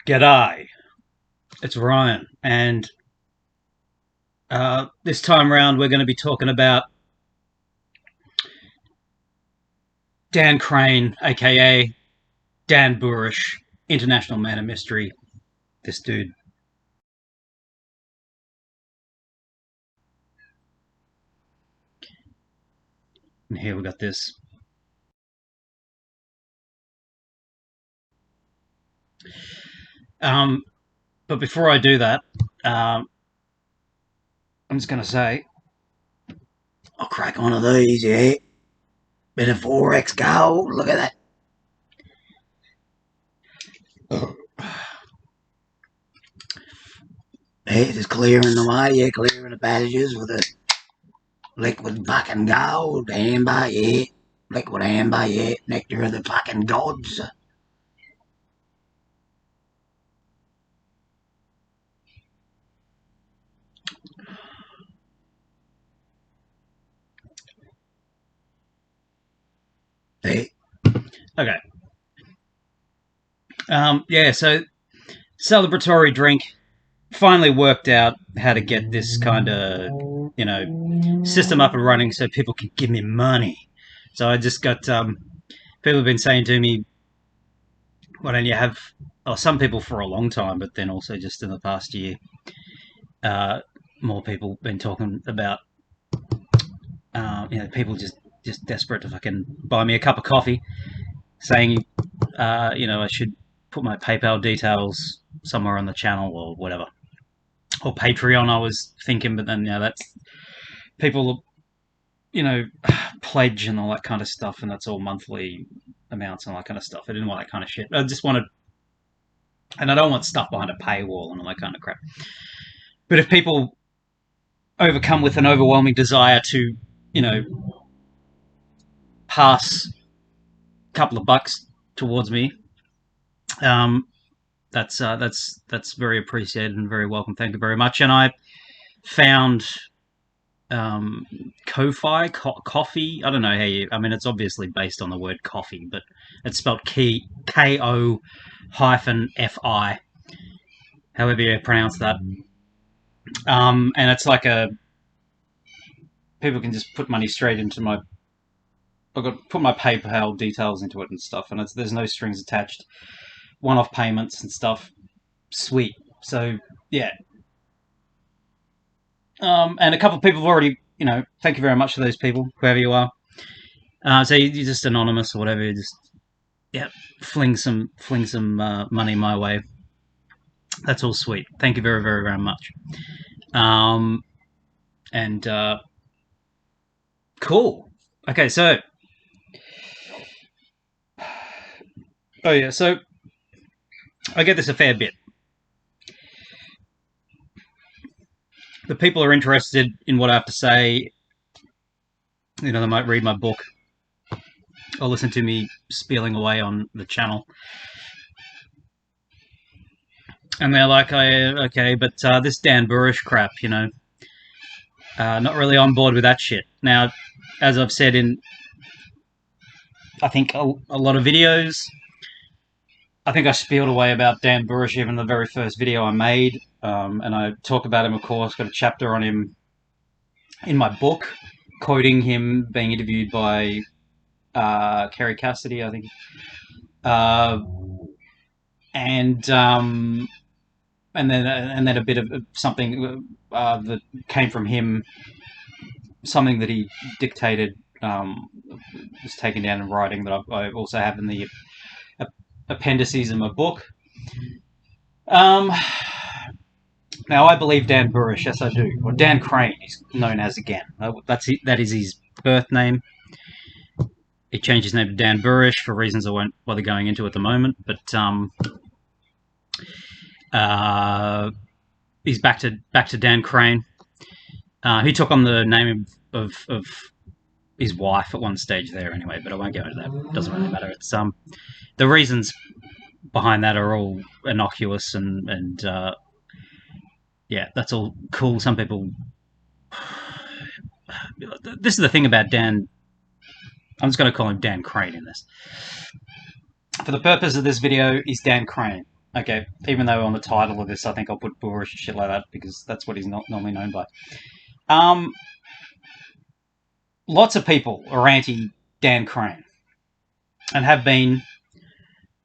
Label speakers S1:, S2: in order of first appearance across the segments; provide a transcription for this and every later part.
S1: G'day, it's Ryan, and this time round we're going to be talking about Dan Crane, aka Dan Burisch, international man of mystery. This dude. And here we got this. But before I do that, I'm just going to say, I'll crack one of these, yeah. Bit of 4x gold, look at that. Yeah, just clearing the way, yeah, clearing the passages with a liquid fucking gold, amber, yeah. Liquid amber, yeah. Nectar of the fucking gods. Hey. Okay. Yeah, so celebratory drink. Finally worked out how to get this kind of, system up and running so people can give me money. So I just got, people have been saying to me, why don't you have, some people for a long time, but then also just in the past year, more people been talking about, people just desperate to fucking buy me a cup of coffee, saying, I should put my PayPal details somewhere on the channel or whatever. Or Patreon, I was thinking, but then, that's people, pledge and all that kind of stuff, and that's all monthly amounts and all that kind of stuff. I didn't want that kind of shit. I just wanted, and I don't want stuff behind a paywall and all that kind of crap. But if people overcome with an overwhelming desire to, pass a couple of bucks towards me, that's very appreciated and very welcome. Thank you very much. And I found Ko-Fi, coffee. I don't know how you. I mean, it's obviously based on the word coffee, but it's spelled Ko-Fi, however you pronounce that. And it's like people can just put money straight into my. I've got to put my PayPal details into it and stuff, and there's no strings attached. One-off payments and stuff. Sweet. So yeah. And a couple of people have already, thank you very much to those people, whoever you are. So you're just anonymous or whatever. You just, fling some money my way. That's all sweet. Thank you very, very, very much. Cool. Okay, so. Oh yeah, so I get this a fair bit. The people are interested in what I have to say. They might read my book or listen to me spieling away on the channel. And they're like, okay, but this Dan Burisch crap, not really on board with that shit. Now, as I've said in, I think, a lot of videos, I think I spieled away about Dan Burisch even the very first video I made. And I talk about him, of course, got a chapter on him in my book, quoting him being interviewed by Kerry Cassidy, I think. And then a bit of something that came from him, something that he dictated, was taken down in writing that I also have in the appendices in my book. Now, I believe Dan Burisch, yes I do. Or Dan Crane, he's known as again. That is his birth name. He changed his name to Dan Burisch for reasons I won't bother going into at the moment. But he's back to Dan Crane. He took on the name of his wife at one stage there anyway, but I won't go into that. It doesn't really matter. It's the reasons behind that are all innocuous and that's all cool. Some people. This is the thing about Dan. I'm just going to call him Dan Crane in this. For the purpose of this video, he's Dan Crane. Okay, even though on the title of this, I think I'll put Burisch and shit like that because that's what he's not normally known by. Um, Lots of people are anti Dan Crane and have been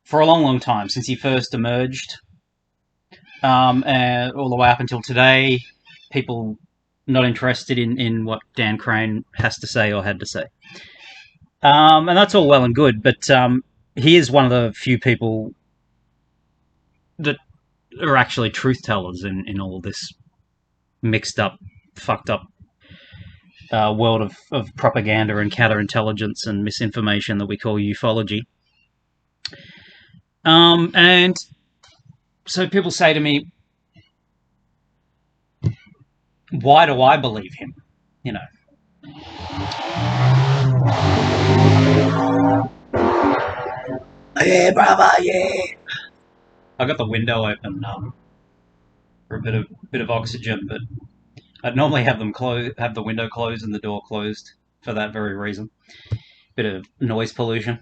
S1: for a long, long time since he first emerged, and all the way up until today. People not interested in what Dan Crane has to say or had to say, and that's all well and good. But he is one of the few people that are actually truth tellers in all this mixed up, fucked up world of propaganda and counterintelligence and misinformation that we call ufology. And so people say to me, why do I believe him? You know. Yeah, brother, yeah. I got the window open for a bit of oxygen, but I'd normally have have the window closed and the door closed for that very reason. Bit of noise pollution.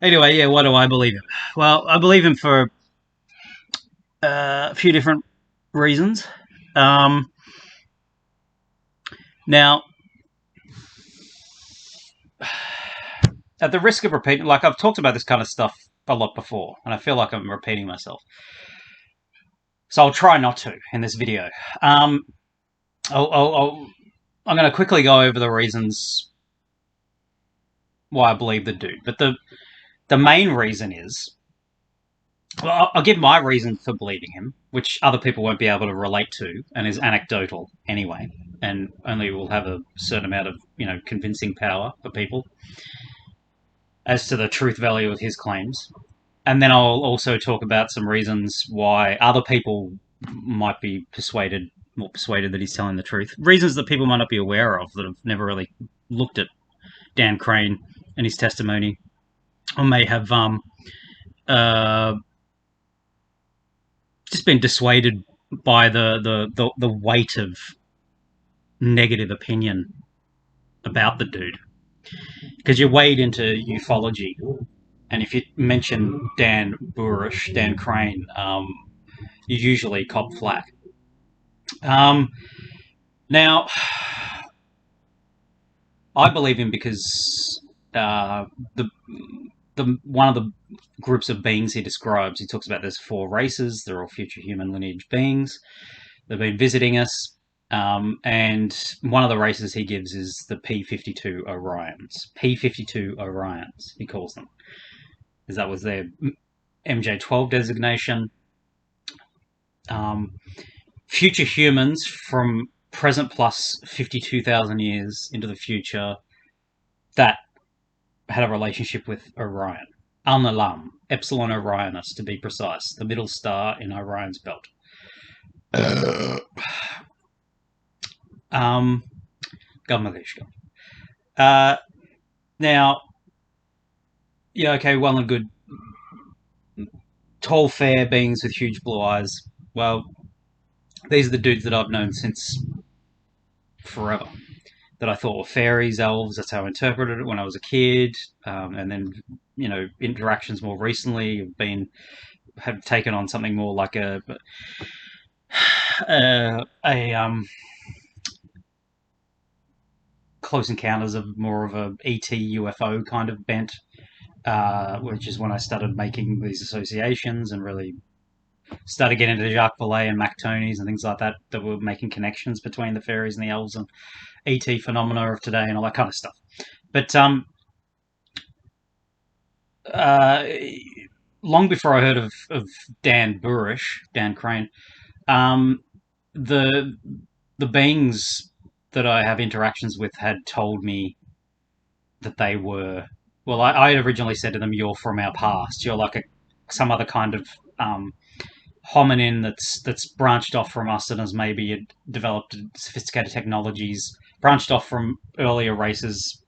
S1: Anyway, yeah, why do I believe him? Well, I believe him for a few different reasons. Now, at the risk of repeating, like I've talked about this kind of stuff a lot before, and I feel like I'm repeating myself. So I'll try not to in this video. I'm going to quickly go over the reasons why I believe the dude. But the main reason is, well, I'll give my reason for believing him, which other people won't be able to relate to, and is anecdotal anyway, and only will have a certain amount of convincing power for people as to the truth value of his claims. And then I'll also talk about some reasons why other people might be more persuaded that he's telling the truth. Reasons that people might not be aware of, that have never really looked at Dan Crane and his testimony, or may have just been dissuaded by the weight of negative opinion about the dude. Because you wade into ufology, and if you mention Dan Burisch, Dan Crane, you usually cop flack. Now, I believe him because the one of the groups of beings he describes, he talks about there's 4 races. They're all future human lineage beings. They've been visiting us, and one of the races he gives is the P-52 Orions. P-52 Orions, he calls them, because that was their MJ-12 designation. Future humans from present plus 52,000 years into the future that had a relationship with Orion. Al-Nalam, Epsilon Orionis to be precise, the middle star in Orion's belt. Now, yeah, okay, well and good. Tall, fair beings with huge blue eyes. Well, these are the dudes that I've known since forever, that I thought were fairies, elves. That's how I interpreted it when I was a kid. And then, interactions more recently have taken on something more like a close encounters of more of a ET UFO kind of bent, which is when I started making these associations and really started getting into Jacques Vallée and Mac Tonys and things like that were making connections between the fairies and the elves and ET phenomena of today and all that kind of stuff. But long before I heard of Dan Burisch, Dan Crane, the beings that I have interactions with had told me that they were, well, I had originally said to them, "You're from our past. You're like some other kind of hominin that's branched off from us and has maybe developed sophisticated technologies, branched off from earlier races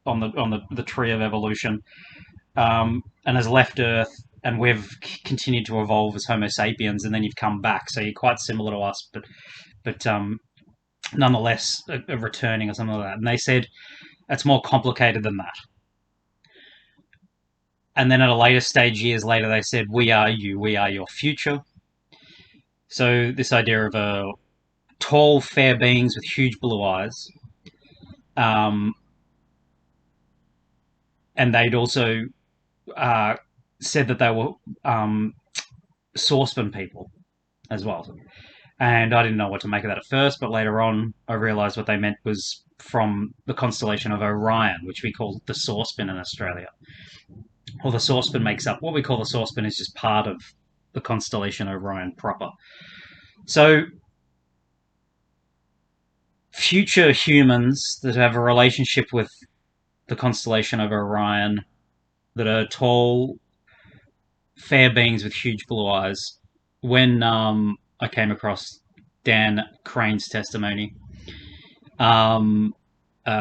S1: on the tree of evolution, and has left Earth, and we've continued to evolve as Homo sapiens, and then you've come back, so you're quite similar to us, but nonetheless returning or something like that." And they said It's more complicated than that. And then at a later stage, years later, they said, we are you, we are your future. So this idea of a tall, fair beings with huge blue eyes. And they'd also said that they were saucepan people as well. And I didn't know what to make of that at first, but later on I realised what they meant was from the constellation of Orion, which we call the saucepan in Australia. Or the saucepan makes up, what we call the saucepan is just part of the constellation Orion proper. So future humans that have a relationship with the constellation of Orion, that are tall, fair beings with huge blue eyes. When I came across Dan Crane's testimony,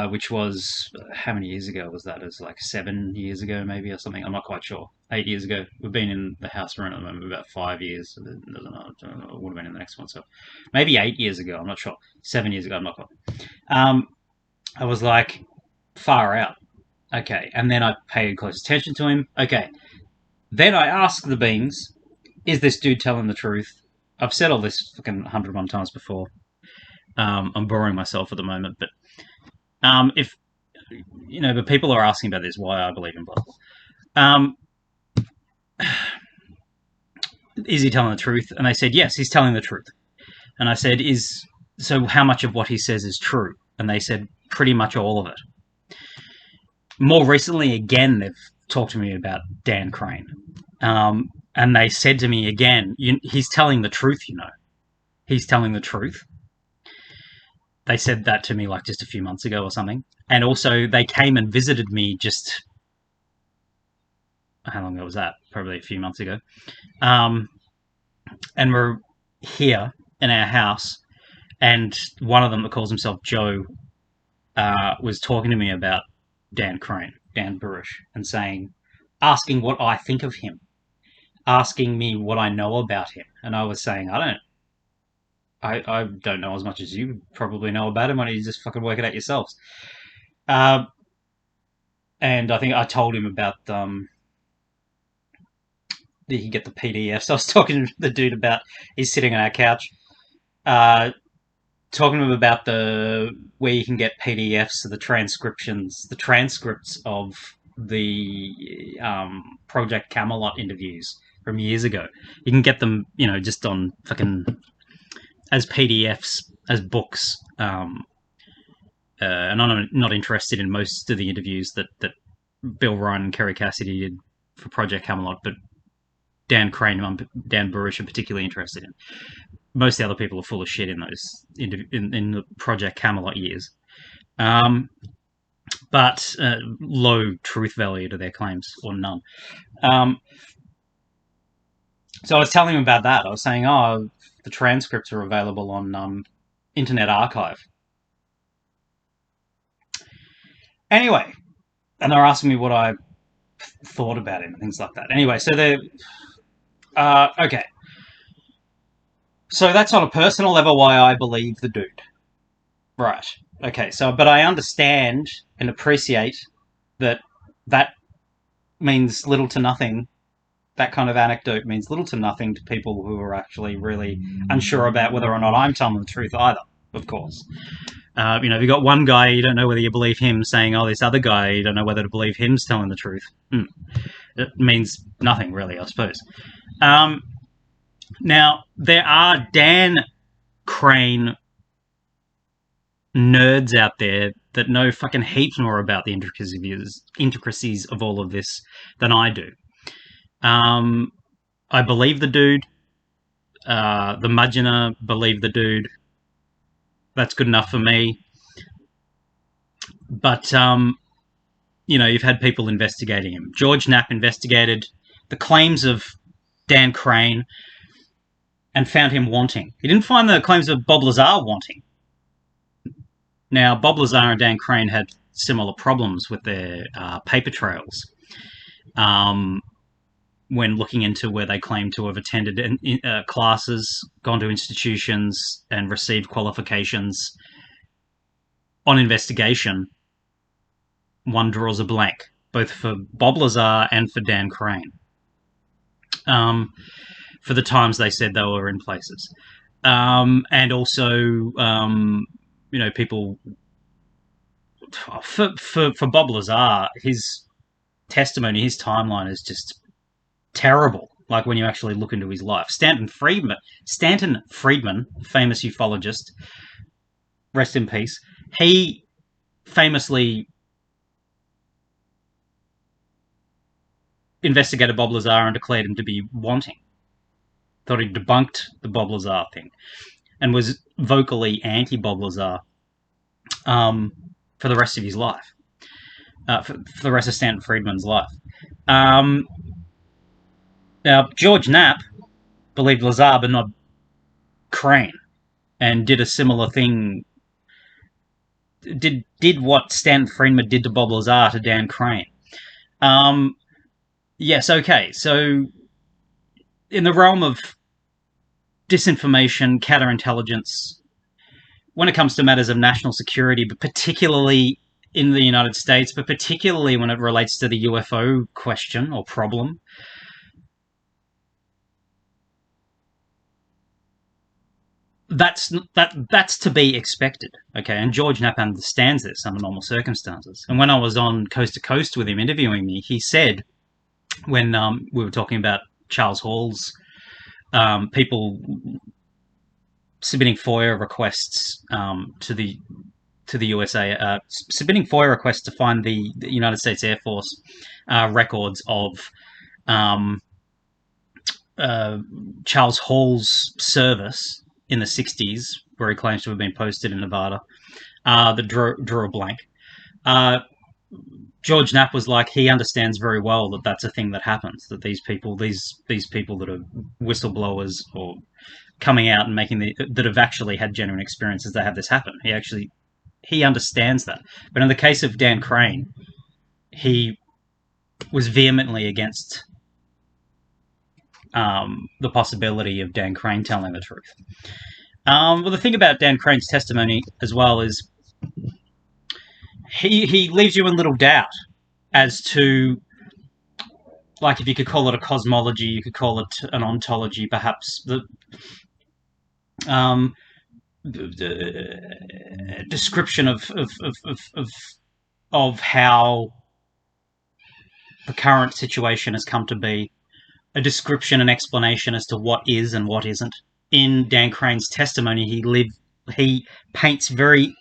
S1: which was, how many years ago was that? It was like 7 years ago, maybe, or something. I'm not quite sure. 8 years ago. We've been in the house for about 5 years. I don't know. It would have been in the next one. So maybe 8 years ago. I'm not sure. 7 years ago. I'm not quite. I was like, far out. Okay. And then I paid close attention to him. Okay. Then I asked the beings, is this dude telling the truth? I've said all this fucking 101 times before. I'm boring myself at the moment, but if you know, but people are asking about this, why I believe in blah blah. Is he telling the truth? And they said, yes, he's telling the truth. And I said, so how much of what he says is true? And they said, pretty much all of it. More recently, again, they've talked to me about Dan Crane. And they said to me again, he's telling the truth, you know. He's telling the truth. They said that to me like just a few months ago or something. And also they came and visited me just, how long ago was that? Probably a few months ago. And we're here in our house, and one of them that calls himself Joe was talking to me about Dan Crane, Dan Burisch, and asking what I think of him, asking me what I know about him. And I was saying, I don't know as much as you probably know about him. Why don't you just fucking work it out yourselves? And I think I told him about you can get the PDFs. I was talking to the dude about, he's sitting on our couch, talking to him about where you can get PDFs of the transcripts of the Project Camelot interviews from years ago. You can get them, you know, just on fucking as PDFs, as books. And I'm not interested in most of the interviews that Bill Ryan and Kerry Cassidy did for Project Camelot, but Dan Crane and Dan Burisch are particularly interested in. Most of the other people are full of shit in those in the Project Camelot years, but low truth value to their claims, or none. So I was telling him about that. I was saying, the transcripts are available on Internet Archive. Anyway, and they're asking me what I thought about him and things like that. Anyway, so they're okay. So that's on a personal level why I believe the dude. Right. Okay, so, but I understand and appreciate that means little to nothing. That kind of anecdote means little to nothing to people who are actually really unsure about whether or not I'm telling the truth either, of course. You know, if you've got one guy, you don't know whether you believe him saying, this other guy, you don't know whether to believe him's telling the truth. It means nothing, really, I suppose. Now, there are Dan Crane nerds out there that know fucking heaps more about the intricacies of all of this than I do. I believe the dude. The Mudgener believe the dude. That's good enough for me. But, you know, you've had people investigating him. George Knapp investigated the claims of Dan Crane and found him wanting. He didn't find the claims of Bob Lazar wanting. Now, Bob Lazar and Dan Crane had similar problems with their paper trails when looking into where they claimed to have attended classes, gone to institutions, and received qualifications on investigation one draws a blank, both for Bob Lazar and for Dan Crane, for the times they said they were in places. And also, people for Bob Lazar, his testimony, his timeline is just terrible. Like when you actually look into his life, Stanton Friedman, famous ufologist, rest in peace. He famously investigated Bob Lazar and declared him to be wanting. Thought he debunked the Bob Lazar thing, and was vocally anti-Bob Lazar for the rest of his life, for the rest of Stanton Friedman's life. Now, George Knapp believed Lazar but not Crane, and did a similar thing. Did what Stanton Friedman did to Bob Lazar to Dan Crane. Yes, okay. So, in the realm of disinformation, counterintelligence, when it comes to matters of national security, but particularly in the United States, but particularly when it relates to the UFO question or problem, that's to be expected, okay? And George Knapp understands this under normal circumstances. And when I was on Coast to Coast with him interviewing me, he said, when we were talking about Charles Hall's people submitting FOIA requests to the USA, submitting FOIA requests to find the United States Air Force records of Charles Hall's service in the 60s, where he claims to have been posted in Nevada, that drew a blank. George Knapp was like, he understands very well that that's a thing that happens, that these people that are whistleblowers or coming out and that have actually had genuine experiences, that have this happen. He understands that. But in the case of Dan Crane, he was vehemently against the possibility of Dan Crane telling the truth. Well, the thing about Dan Crane's testimony as well is he leaves you in little doubt as to, like, if you could call it a cosmology, you could call it an ontology, perhaps, the description of how the current situation has come to be, a description and explanation as to what is and what isn't. In Dan Crane's testimony, he paints very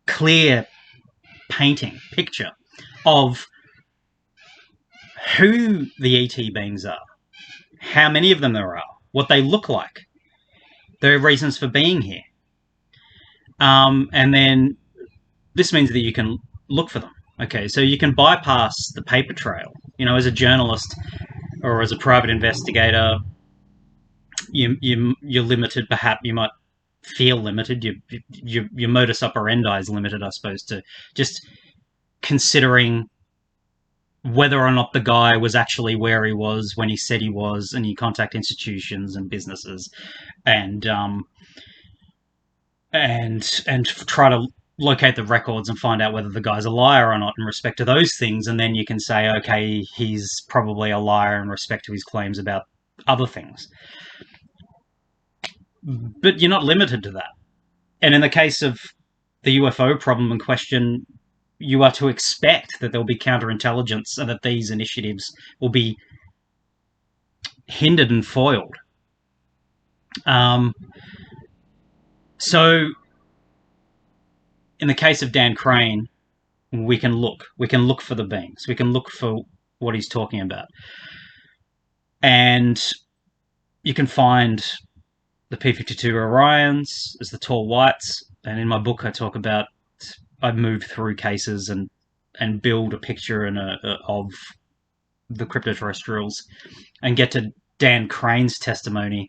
S1: clear picture of who the ET beings are, how many of them there are, what they look like, their reasons for being here. And then this means that you can look for them. Okay, so you can bypass the paper trail. As a journalist or as a private investigator, you're limited. Perhaps you might feel limited. Your modus operandi is limited, I suppose, to just considering whether or not the guy was actually where he was when he said he was, and you contact institutions and businesses, and try to locate the records and find out whether the guy's a liar or not in respect to those things, and then you can say, okay, he's probably a liar in respect to his claims about other things. But you're not limited to that. And in the case of the UFO problem in question, you are to expect that there'll be counterintelligence and that these initiatives will be hindered and foiled. So, in the case of Dan Crane, we can look for the beings. We can look for what he's talking about. And you can find the P-52 Orions as the tall whites. And in my book, I move through cases and build a picture of the cryptoterrestrials, and get to Dan Crane's testimony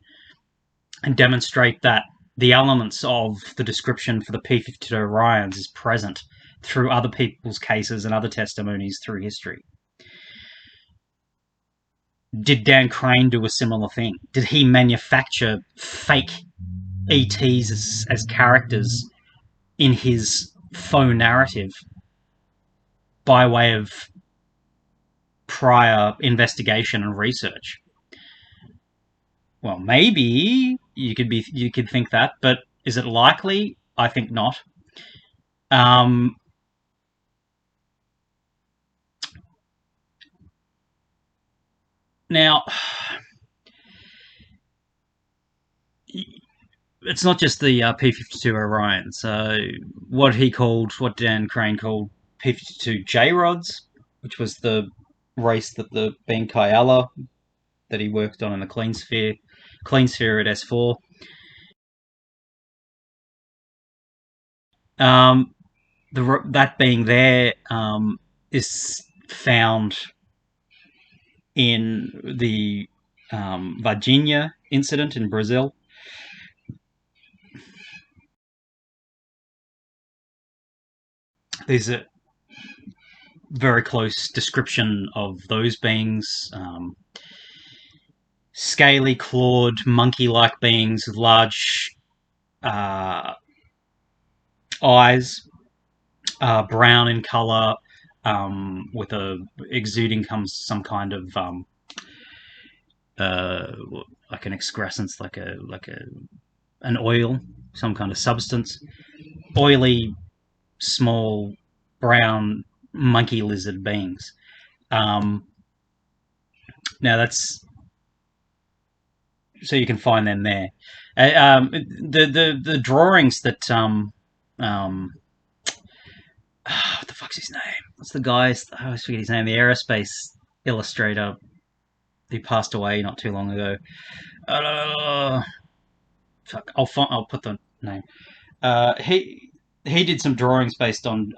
S1: and demonstrate that the elements of the description for the P-52 Orions is present through other people's cases and other testimonies through history. Did Dan Crane do a similar thing? Did he manufacture fake ETs as characters in his faux narrative by way of prior investigation and research. Well, maybe you could think that, but is it likely? I think not. Um, now, it's not just the P-52 Orion. So what Dan Crane called P-52 J-rods, which was the race that the Ben Kayala that he worked on in the clean sphere at S4. That being there is found in the Virginia incident in Brazil. There's a very close description of those beings. Scaly, clawed, monkey-like beings with large eyes, brown in color, with exuding comes some kind of like an excrescence, like an oil, some kind of substance, oily, small, brown monkey lizard beings. Now that's so you can find them there. The drawings that what the fuck's his name? What's the guy's? I always forget his name. The aerospace illustrator who passed away not too long ago. Fuck, I'll put the name. He did some drawings based on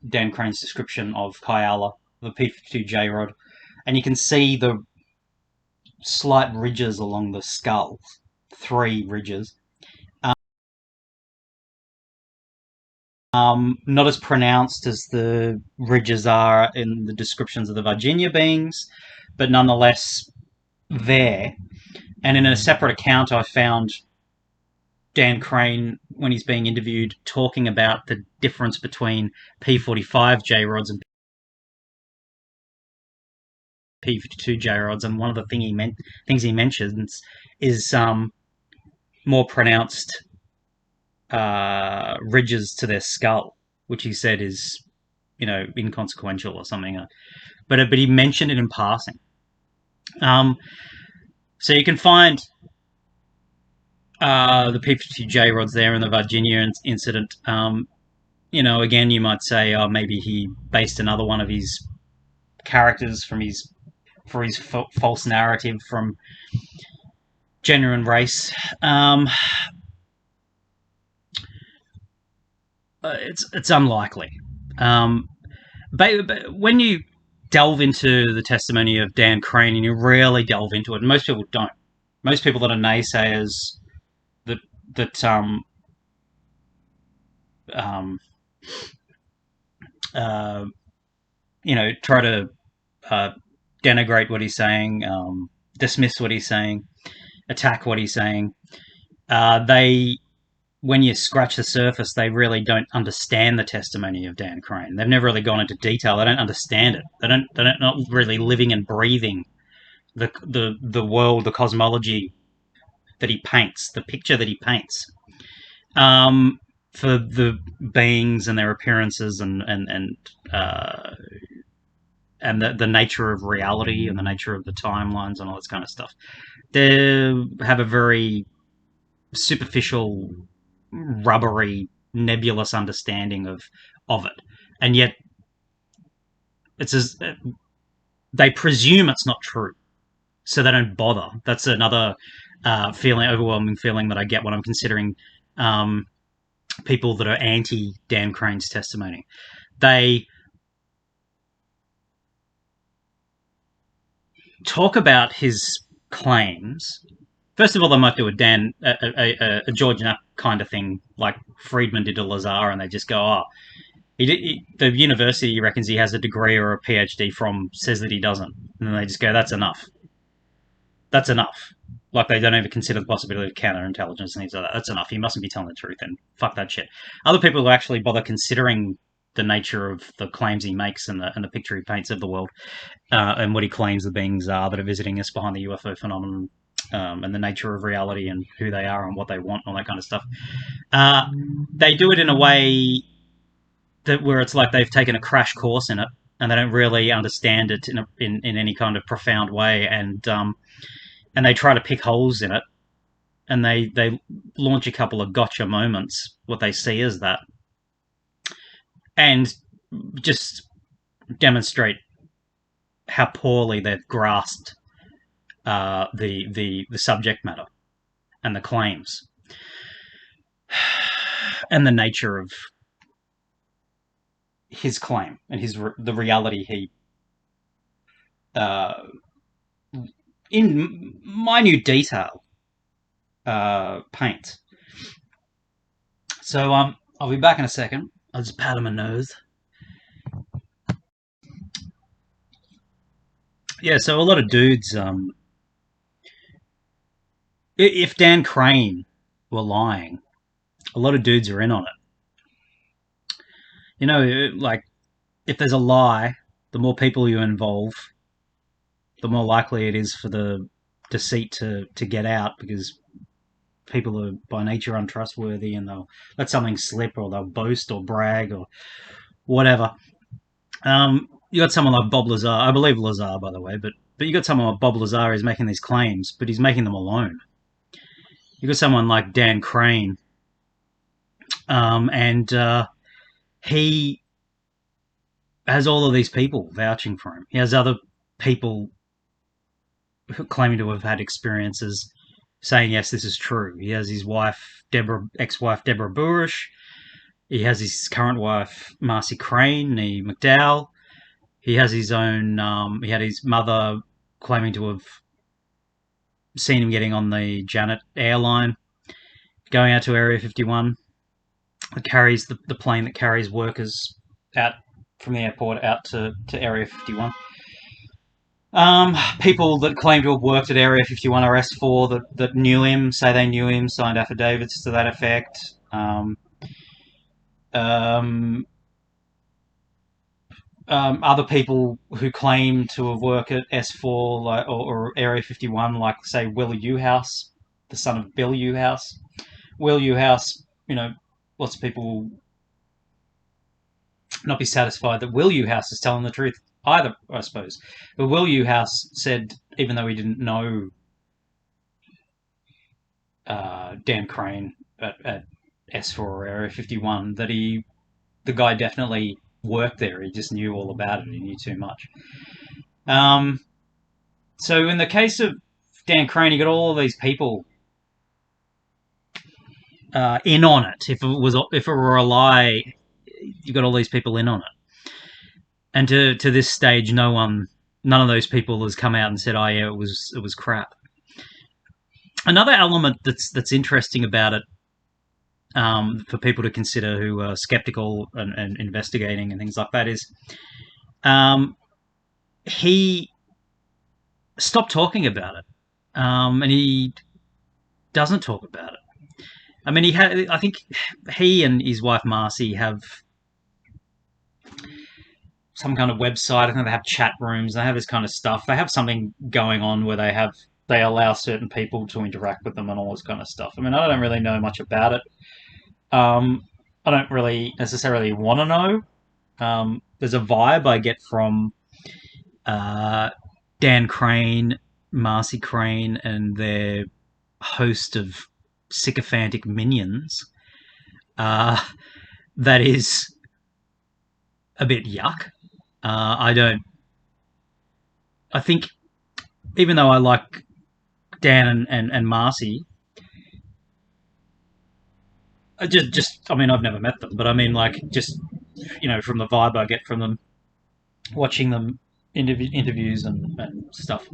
S1: Dan Crane's description of Kayala, the P-52 J-rod, and you can see the slight ridges along the skull, 3 ridges. Not as pronounced as the ridges are in the descriptions of the Virginia beings, but nonetheless there. And in a separate account, I found Dan Crane, when he's being interviewed, talking about the difference between P-45 J-rods and P-52 J-rods, and one of the things he mentions is more pronounced ridges to their skull, which he said is, inconsequential or something. But he mentioned it in passing. So you can find the P-52 J-rods there in the Virginia incident. Again, you might say, oh, maybe he based another one of his characters for his false narrative from Genuine Race. It's unlikely. But when you delve into the testimony of Dan Crane, and you really delve into it, and most people don't. Most people that are naysayers that try to denigrate what he's saying, dismiss what he's saying, attack what he's saying. When you scratch the surface, they really don't understand the testimony of Dan Crane. They've never really gone into detail. They don't understand it. They're not really living and breathing the world, the cosmology that he paints, the picture that he paints. For the beings and their appearances and the nature of reality and the nature of the timelines and all this kind of stuff. They have a very superficial, rubbery, nebulous understanding of it, and yet they presume it's not true, so they don't bother. That's another overwhelming feeling that I get when I'm considering people that are anti Dan Crane's testimony. They talk about his claims. First of all, they might do a George Knapp kind of thing, like Friedman did to Lazar, and they just go, the university he reckons he has a degree or a PhD from says that he doesn't. And then they just go, that's enough. That's enough. Like, they don't even consider the possibility of counterintelligence and things like that. That's enough. He mustn't be telling the truth, and fuck that shit. Other people who actually bother considering the nature of the claims he makes and the picture he paints of the world, and what he claims the beings are that are visiting us behind the UFO phenomenon, and the nature of reality and who they are and what they want and all that kind of stuff. They do it in a way that where it's like they've taken a crash course in it and they don't really understand it in any kind of profound way, and they try to pick holes in it, and they launch a couple of gotcha moments, what they see as that, and just demonstrate how poorly they've grasped the subject matter and the claims and the nature of his claim and the reality he in minute detail paints. So I'll be back in a second. I'll just pat him a nose. Yeah, so a lot of dudes. If Dan Crane were lying, a lot of dudes are in on it. You know, like, if there's a lie, the more people you involve, the more likely it is for the deceit to get out, because people are by nature untrustworthy and they'll let something slip, or they'll boast or brag or whatever. You got someone like Bob Lazar. I believe Lazar, by the way, but you got someone like Bob Lazar who's making these claims, but he's making them alone. You got someone like Dan Crane, and he has all of these people vouching for him. He has other people claiming to have had experiences saying, yes, this is true. He has his wife, ex-wife Deborah Burisch. He has his current wife, Marcy Crane, nee McDowell. He has his own, he had his mother claiming to have seen him getting on the Janet airline, going out to Area 51. That carries the plane that carries workers out from the airport out to Area 51. People that claim to have worked at Area 51 RS4 that knew him, say they knew him, signed affidavits to that effect. Other people who claim to have worked at S4 or Area 51, like, say, Will Uhouse, the son of Bill Uhouse. Will Uhouse, lots of people not be satisfied that Will Uhouse is telling the truth either, I suppose. But Will Uhouse said, even though he didn't know Dan Crane at S4 or Area 51, that the guy definitely worked there. He just knew all about it. He knew too much. So in the case of Dan Crane, you got all of these people in on it. If it were a lie, you got all these people in on it. And to this stage, none of those people has come out and said, "Oh yeah, it was crap." Another element that's interesting about it, for people to consider who are skeptical and investigating and things like that, is he stopped talking about it, and he doesn't talk about it. I mean, I think he and his wife Marcy have some kind of website. I think they have chat rooms. They have this kind of stuff. They have something going on where they allow certain people to interact with them and all this kind of stuff. I mean, I don't really know much about it. I don't really necessarily want to know. There's a vibe I get from Dan Crane, Marcy Crane, and their host of sycophantic minions. That is a bit yuck. I think, even though I like Dan and Marcy, I mean, I've never met them, but I mean, like, just, from the vibe I get from them, watching them interviews and stuff.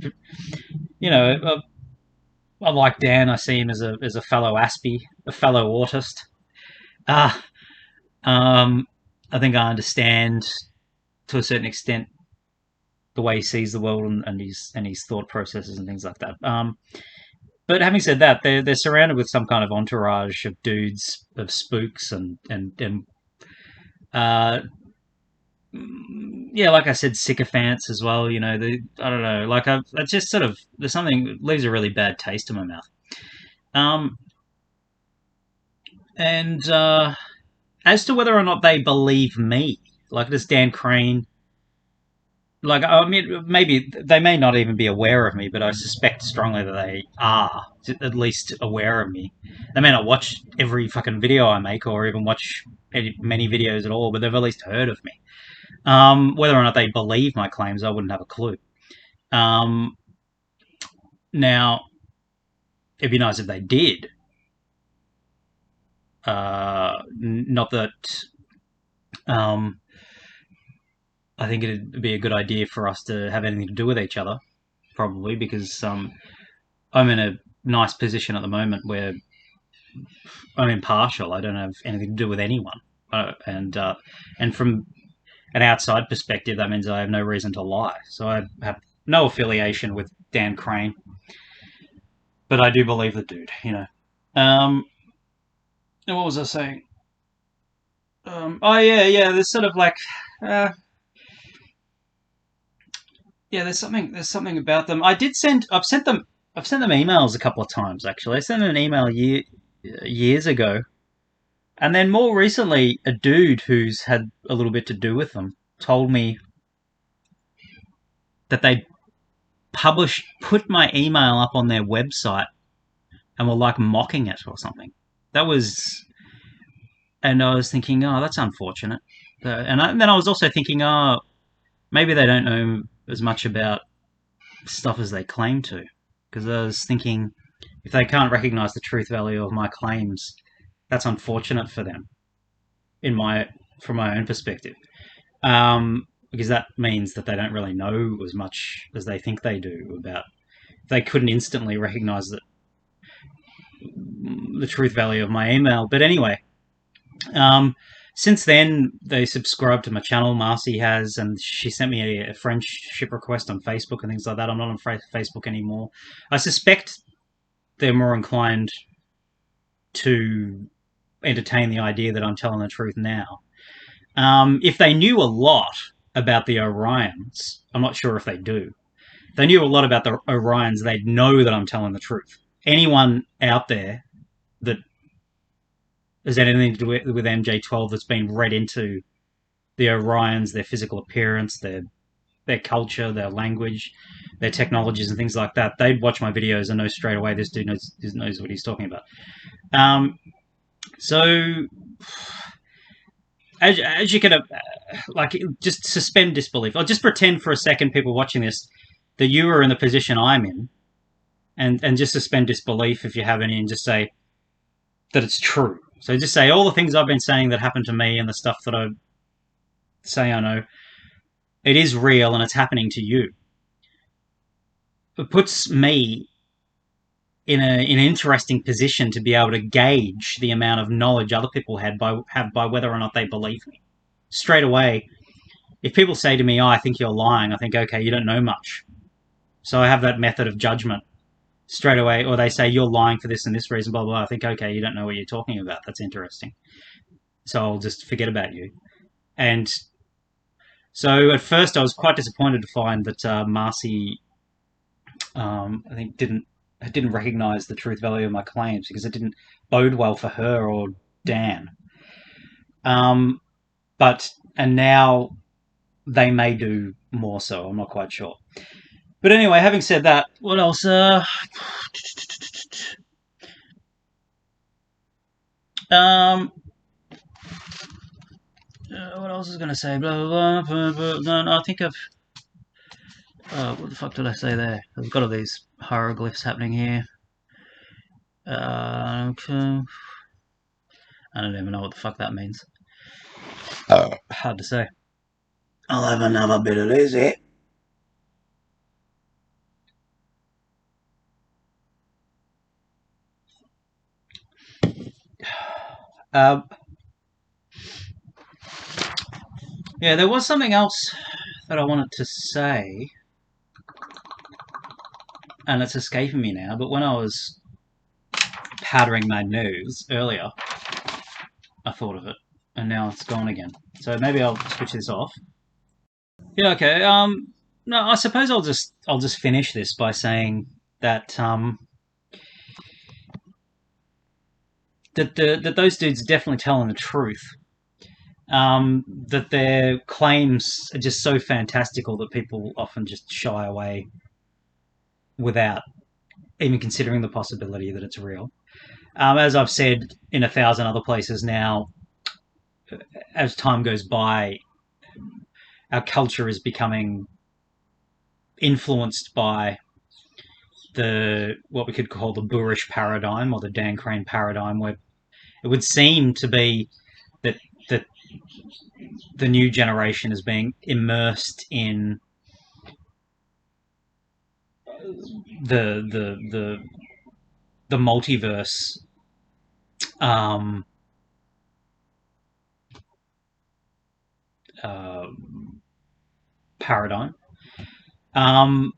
S1: I like Dan. I see him as a fellow Aspie, a fellow autist. I think I understand to a certain extent the way he sees the world and his thought processes and things like that. But having said that, they're surrounded with some kind of entourage of dudes, of spooks, and yeah, like I said, sycophants as well. You know, I don't know, like I just sort of there's something that leaves a really bad taste in my mouth. Um, and as to whether or not they believe me, like this Dan Crane, like I mean, maybe they may not even be aware of me, but I suspect strongly that they are at least aware of me. They may not watch every fucking video I make or even watch many videos at all, but they've at least heard of me. Whether or not they believe my claims, I wouldn't have a clue. Um, Now, it'd be nice if they did. Not that um, I think it'd be a good idea for us to have anything to do with each other, probably, because I'm in a nice position at the moment where I'm impartial. I don't have anything to do with anyone. And from an outside perspective, that means I have no reason to lie. So I have no affiliation with Dan Crane, but I do believe the dude, you know. What was I saying? Oh yeah. There's sort of like, uh, yeah. There's something about them. I've sent them emails a couple of times actually. I sent an email years ago, and then more recently, a dude who's had a little bit to do with them told me that they put my email up on their website, and were like mocking it or something. That was, and I was thinking, oh, that's unfortunate. And then I was also thinking, oh, maybe they don't know as much about stuff as they claim to. Because I was thinking, if they can't recognize the truth value of my claims, that's unfortunate for them, in my from my own perspective. Because that means that they don't really know as much as they think they do about. If they couldn't instantly recognize the truth value of my email. But anyway, um, since then, they subscribed to my channel, Marcy has, and she sent me a friendship request on Facebook and things like that. I'm not on Facebook anymore. I suspect they're more inclined to entertain the idea that I'm telling the truth now. If they knew a lot about the Orions, I'm not sure if they do. If they knew a lot about the Orions, they'd know that I'm telling the truth. Anyone out there that has anything to do with MJ12 that's been read into the Orions, their physical appearance, their culture, their language, their technologies, and things like that, they'd watch my videos and know straight away this dude knows what he's talking about. So, as you can, like, just suspend disbelief. I'll just pretend for a second, people watching this, that you are in the position I'm in, and just suspend disbelief if you have any, and just say that it's true. So just say all the things I've been saying that happened to me and the stuff that I say I know, it is real and it's happening to you. It puts me in an interesting position to be able to gauge the amount of knowledge other people have by whether or not they believe me. Straight away, if people say to me, "Oh, I think you're lying," I think, okay, you don't know much. So I have that method of judgment straight away. Or they say, "You're lying for this and this reason," blah, blah, blah. I think, okay, you don't know what you're talking about. That's interesting. So I'll just forget about you. And so at first I was quite disappointed to find that Marcy, I think, didn't recognise the truth value of my claims, because it didn't bode well for her or Dan. And now they may do more so. I'm not quite sure. But anyway, having said that, what else? What else is going to say? Blah, blah, blah, blah. No, I think I've... what the fuck did I say there? I've got all these hieroglyphs happening here. Okay. I don't even know what the fuck that means. Hard to say. I'll have another bit of this here. Yeah, there was something else that I wanted to say, and it's escaping me now, but when I was powdering my nose earlier, I thought of it, and now it's gone again. So maybe I'll switch this off. Yeah, okay. No, I suppose I'll just finish this by saying that that those dudes are definitely telling the truth. That their claims are just so fantastical that people often just shy away without even considering the possibility that it's real. As I've said in a thousand other places now, as time goes by, our culture is becoming influenced by the what we could call the Burisch paradigm or the Dan Crane paradigm, where it would seem to be that that the new generation is being immersed in the the multiverse um, uh, paradigm um,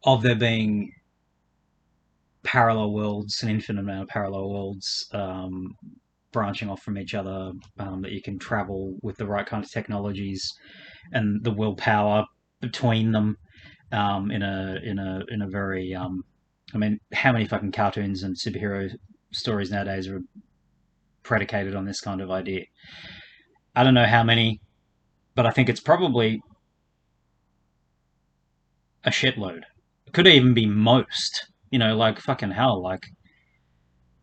S1: of there being parallel worlds, an infinite amount of parallel worlds branching off from each other, that you can travel with the right kind of technologies and the willpower between them in a very I mean, how many fucking cartoons and superhero stories nowadays are predicated on this kind of idea? I don't know how many, but I think it's probably a shitload. It could even be most. Like fucking hell, like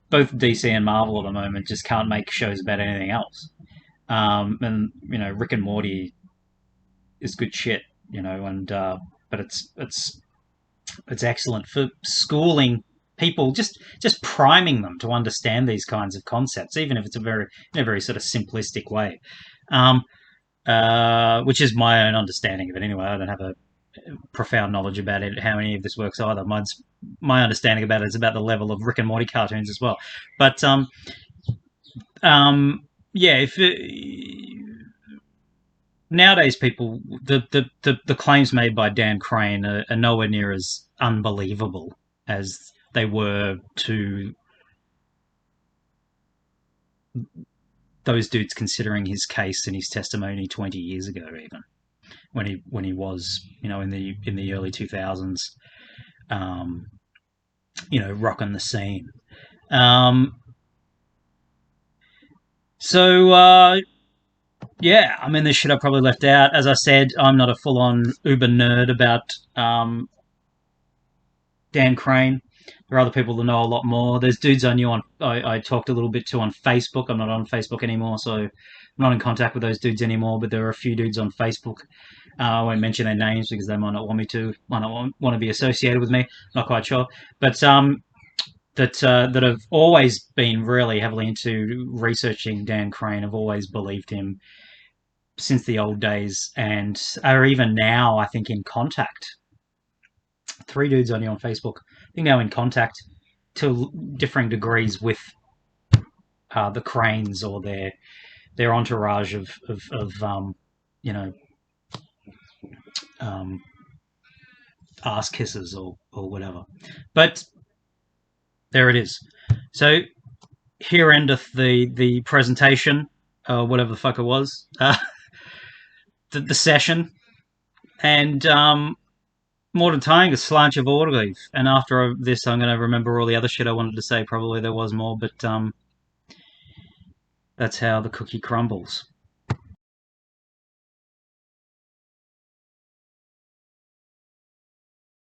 S1: both DC and Marvel at the moment just can't make shows about anything else. And Rick and Morty is good shit. And but it's excellent for schooling people, just priming them to understand these kinds of concepts, even if it's in a very sort of simplistic way. Um, which is my own understanding of it anyway. I don't have a profound knowledge about it, how any of this works either. My understanding about it is about the level of Rick and Morty cartoons as well. But yeah, if nowadays people the claims made by Dan Crane are nowhere near as unbelievable as they were to those dudes considering his case and his testimony 20 years ago, even when he was in the early 2000s, um, rocking the scene. Um, so yeah, I mean, this shit I probably left out. As I said, I'm not a full on uber nerd about Dan Crane. There are other people that know a lot more. There's dudes I knew I talked a little bit to on Facebook. I'm not on Facebook anymore, so I'm not in contact with those dudes anymore. But there are a few dudes on Facebook. I won't mention their names because they might not want me to, might not want to be associated with me. Not quite sure, but that have always been really heavily into researching Dan Crane. Have always believed him since the old days, and are even now, I think, in contact. Three dudes only on Facebook. I think now in contact to differing degrees with the Cranes or their entourage of you know um, ass kissers or whatever. But there it is. So here endeth the presentation, whatever the fuck it was, the session, and more than tying a slanch of orgleaf. And after this, I'm going to remember all the other shit I wanted to say. Probably there was more, but that's how the cookie crumbles.